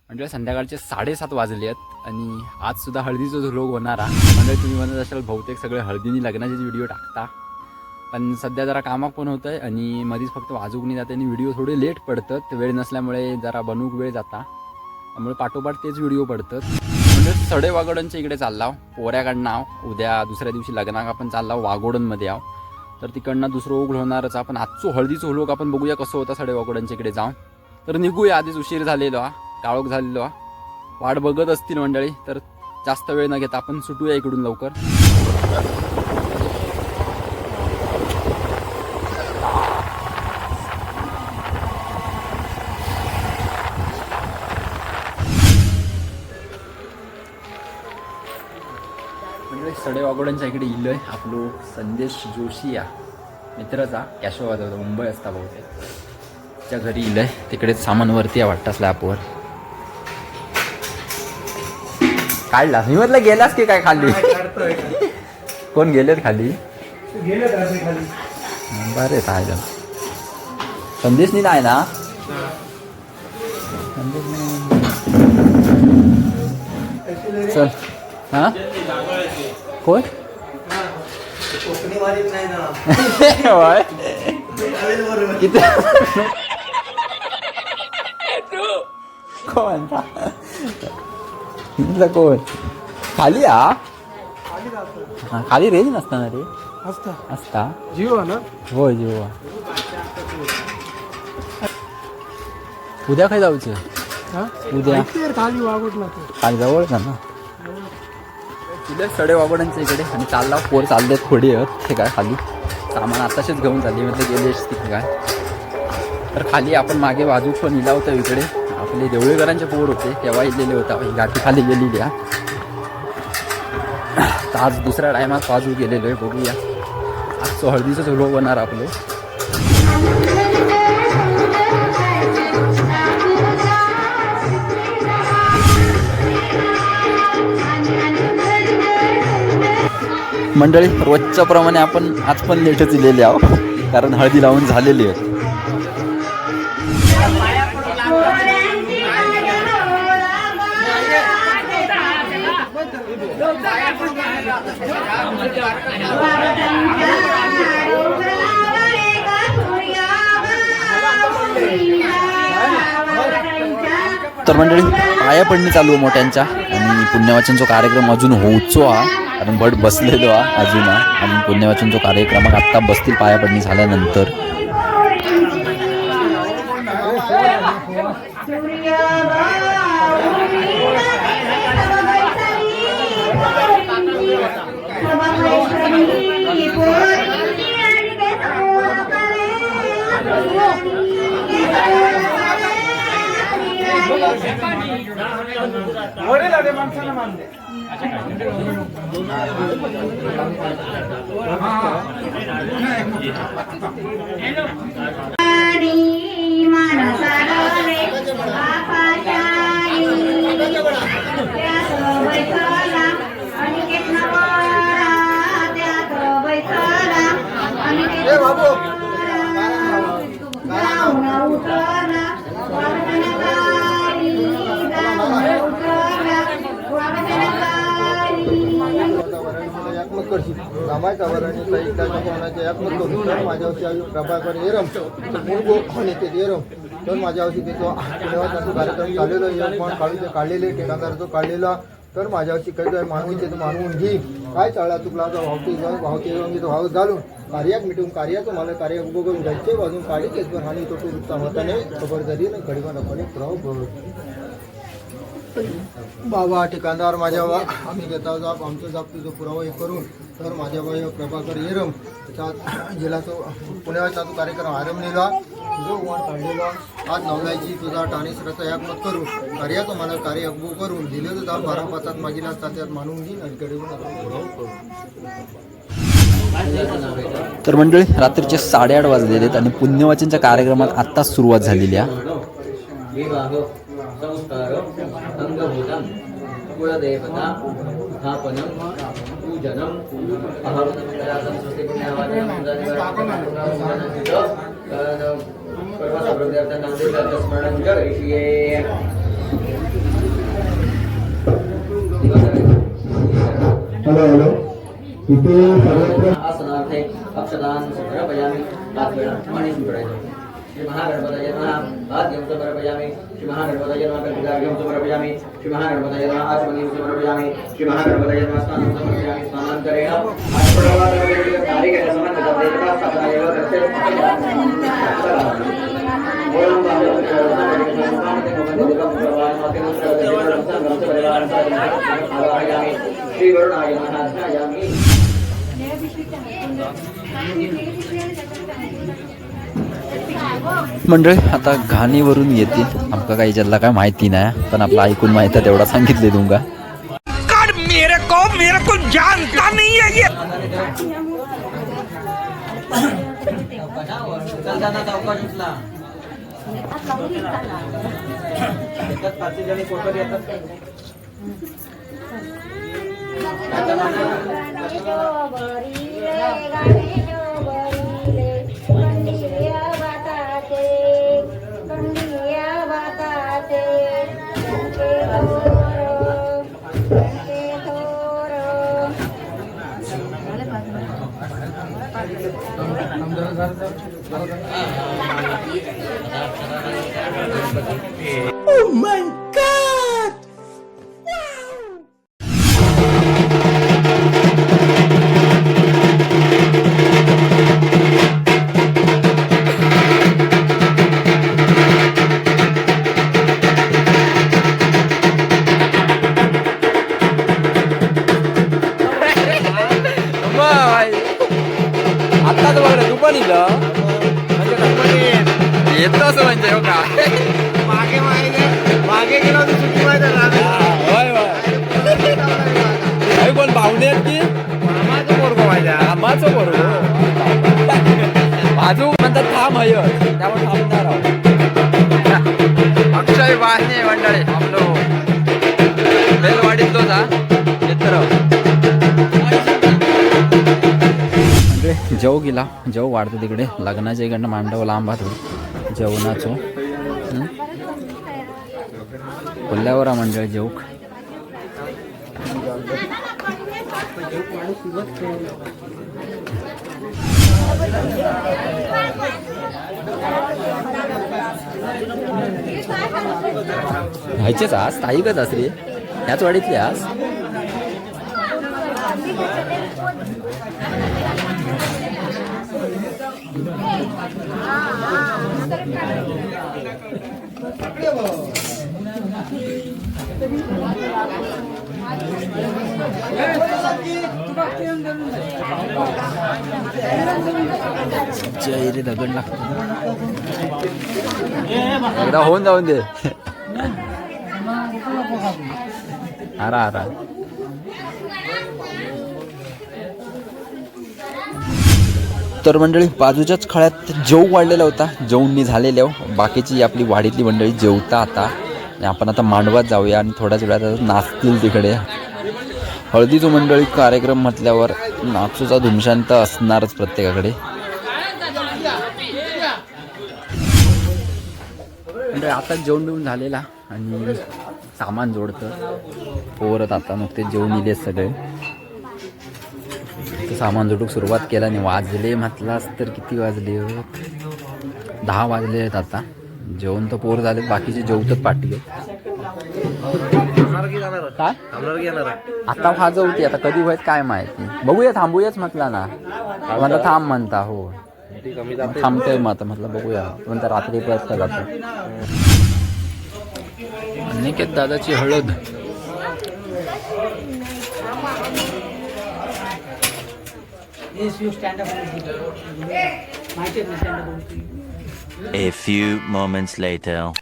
म्हणजे संध्याकाळचे 7:30 वाजले आहेत आणि आज सुद्धा हळदीचा जो लोक होणारा म्हणजे तुम्ही म्हणत असाल बहुतेक सगळे हळदीनी लग्नाचेच व्हिडिओ टाकता, पण सध्या जरा कामाक पण होतं आहे आणि मध्येच फक्त वाजूक नाही जाते आणि व्हिडिओ थोडे लेट पडतात. वेळ नसल्यामुळे जरा बनवूक वेळ जाता, त्यामुळे पाठोपाठ तेच व्हिडिओ पडतात. म्हणजे सडे वाघोडनच्या इकडे चाललाव पोऱ्याकडनं आव. उद्या दुसऱ्या दिवशी लग्नाक आपण चाललाव वाघोडनमध्ये आव, तर तिकडनं दुसरं ओघ होणारच. आपण आजचो हळदीचं लोक आपण बघूया कसं होता सडे वाघोडनच्या इकडे जाऊन. तर निघूया, आधीच उशीर झालेलो हा, काळोख झालेलो हा. वाट बघत असतील मंडळी, तर जास्त वेळ न घेता आपण सुटूया इकडून लवकर. मंडळी सडे वाघोड्यांच्या इकडे इलोय. आपलो संदेश जोशी या मित्राचा कॅशो वाजवतो, मुंबई असता बहुतेक, त्या घरी इलंय. तिकडेच सामान वरती आहे वाटतं स्लॅपवर. काढला मी म्हटलं गेलास की काय खाली? कोण गेलेत खाली? बरे काय झालं? संदेशनी नाही ना? चल हा कोण किती कोण कोण खाली हा खाली रेंज नसताना रे असता जिओ ना. होय जिओ. उद्या काय जाऊचं? उद्या खाली वागोडला खाली जवळ का ना तिथे सडे वाघोड्यांच्या इकडे आणि चालला पोर चालले थोडी आहेत ते काय खाली सामान आताशीच घेऊन चालली म्हणजे गेलेच तिथे काय. तर खाली आपण मागे बाजू पण इला होता इकडे आपले देवळेकरांचे पोर होते तेव्हा इलेले होता. ही गाठी खाली गेलेली आहे. तर आज दुसऱ्या टायमात बाजू गेलेलो आहे. बघूया आज हळदीचंच व्लॉग होणार आपलं. मंडळी रोजच्या प्रमाणे आपण आज पण लेटच दिलेले आहोत कारण हळदी लावून झालेली आहे. तर मंडळी पाया पडणी चालू आहे मोठ्यांच्या आणि पुण्यवाचनचा कार्यक्रम अजून होऊचो हा कारण भट बसलेलो हा अजून हा. आणि पुण्यवाचनचा कार्यक्रम आत्ता बसतील पाया पडणी झाल्यानंतर. रामायचा वराणी साहित्याच्या कोणाच्या यात्मक करून तर माझ्यावरची आयु प्रभाकर येरम मूळ नेते येरम तर माझ्यावरची देतो पुण्यवाचनाचा कार्यक्रम चाललेला येऊन काढूचे काढलेले ठिकाणदाराचो काढलेला तर माझ्यावरची काही मानवीचे तो मानवून घे काय चाळला तुला वावती जाऊन मी तो वाहत घालून कार्याक मिटून कार्याचं मला कार्य बघून घ्यायचे वाजून काढी तेच पण हानी तो रुपता होता नाही खबर जरी ना घडीवा नको प्रभाव बाबा ठिकाणदार माझ्या आम्ही घेता जाप आमचं जाप तुझं पुरावा हे करून तर माझ्या बाई प्रभाकर येरम त्याच्यात जिल्ह्याचो पुण्याचा तो कार्यक्रम आरंभलेला जो वन काढलेला आज नवलायची तुझा टाणेसराचा एक मत करून कार्याचं मला कार्य अगो करून दिले तर 12-5 मागीला त्यात मानून घेईन आणि कडे तर मंडळी रात्रीचे 8:30 वाजलेले आहेत आणि पुण्यवाचनच्या कार्यक्रमात आत्ताच सुरुवात झालेली आहे. कुलदेवता स्थापनं पूजनं हॅलो इथे आसनार्थे अक्षतान् समर्पयामि आत्मेन मणिं प्रयच्छामि श्री महागणपतये नमः आद्यं समर्पयामि श्री महागणपतये नमः गणपतिं समर्पयामि श्री महागणपतये नमः आचमनीं समर्पयामि श्री महागणपतये नमः स्नानं समर्पयामि स्नानान्तरेण तारिकेण समन्वितं देवता स्थापनायैव श्री वरुणाय नमः ध्यायामि. मंडळी आता घाणीवरून येतील आमका काही ज्याला काय माहिती नाही पण आपलं ऐकून माहिती आहे तेवढा सांगितले तुमका. मेरे को जानता नहीं है ये. Oh my God! आत्ताच बघ तू पण इलं येत असं म्हणजे हो का मागे गेलो होतो सुट्टी माहिती होय होय कोण पाहुणे आहेत की मामाचं पोरगो माझ्या आम्हाचं बरोबर बाजू म्हणतात थांब हय त्यामुळे थांबणार आहोत. अक्षय वाहने मंडळी आपलो बेलवाडीतलोच हा मित्र जेव गेला जेव वाढतो तिकडे लग्नाच्या इकडनं मांडव लांब थोडी जेवणाचो कोल्ह्यावर मंडळ जेवक व्हायचेच आज ताईकच आज रे ह्याच वाडीतली आज जय रे दगड लागतो एकदा होऊन जाऊन दे आरा आरा तर मंडळी बाजूच्याच खळ्यात जेव वाढलेला होता जेवणी झालेल्या बाकीची आपली वाडीतली मंडळी जेवता आता आणि आपण आता मांडवात जाऊया आणि थोड्याच वेळात नाचतील तिकडे हळदीचं मंडळी कार्यक्रम म्हटल्यावर नाचूचा धुमशांत असणारच प्रत्येकाकडे म्हणजे आता जेवण बिवून झालेला आणि सामान जोडतं पोरत आता मग ते जेवण इले सगळे सामान जोडूक सुरुवात केला आणि वाजले म्हटलास तर किती वाजले 10 वाजले आहेत आता जेवण तर पोर झाले बाकीचे जेवतात पाठी काय आता वाजवते आता कधी व्हायच काय माहिती बघूया थांबूयाच म्हटला ना मला थांब म्हणता हो थांबतोय मग आता म्हटलं बघूया नंतर रात्री प्रयत्न करतो अनिकेत दादाची हळद Yes, you stand up. My turn, stand up. A few moments later.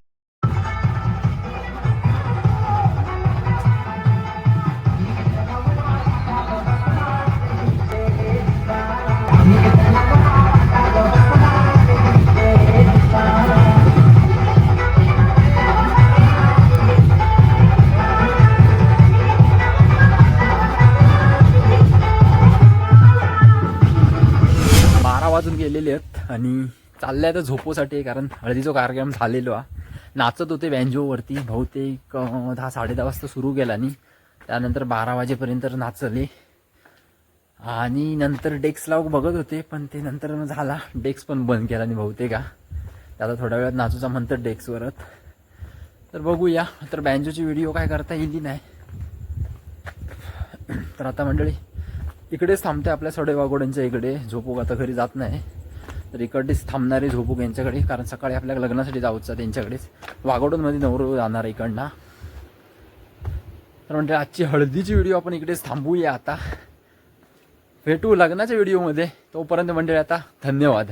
वाजून गेलेले आहेत आणि चालले तर झोपोसाठी, कारण हळदीचा कार्यक्रम झालेलो आहे. नाचत होते बँजोवरती, बहुतेक 10-10:30 वाजता सुरू केला आणि त्यानंतर 12 वाजेपर्यंत नाचले आणि नंतर डेक्स लावून बघत होते, पण ते नंतर झाला डेक्स पण बंद केला आणि बहुतेक आता थोड्या वेळात नाचूचा म्हणतात डेक्सवरच. तर बघूया. तर बँजोची व्हिडिओ काय करता येईल नाही. तर आता मंडळी इकडेच थांबते आपल्या सडे वाघोड्यांच्या इकडे. झोपूक आता घरी जात नाही, तर इकडेच थांबणारे झोपूक यांच्याकडे, कारण सकाळी आपल्या लग्नासाठी जाऊचं त्यांच्याकडेच. वाघोडमध्ये नवरो जाणार इकडनं. तर म्हणजे आजची हळदीची व्हिडिओ आपण इकडेच थांबूया. आता भेटू लग्नाच्या व्हिडिओमध्ये. तोपर्यंत मंडळी आता धन्यवाद.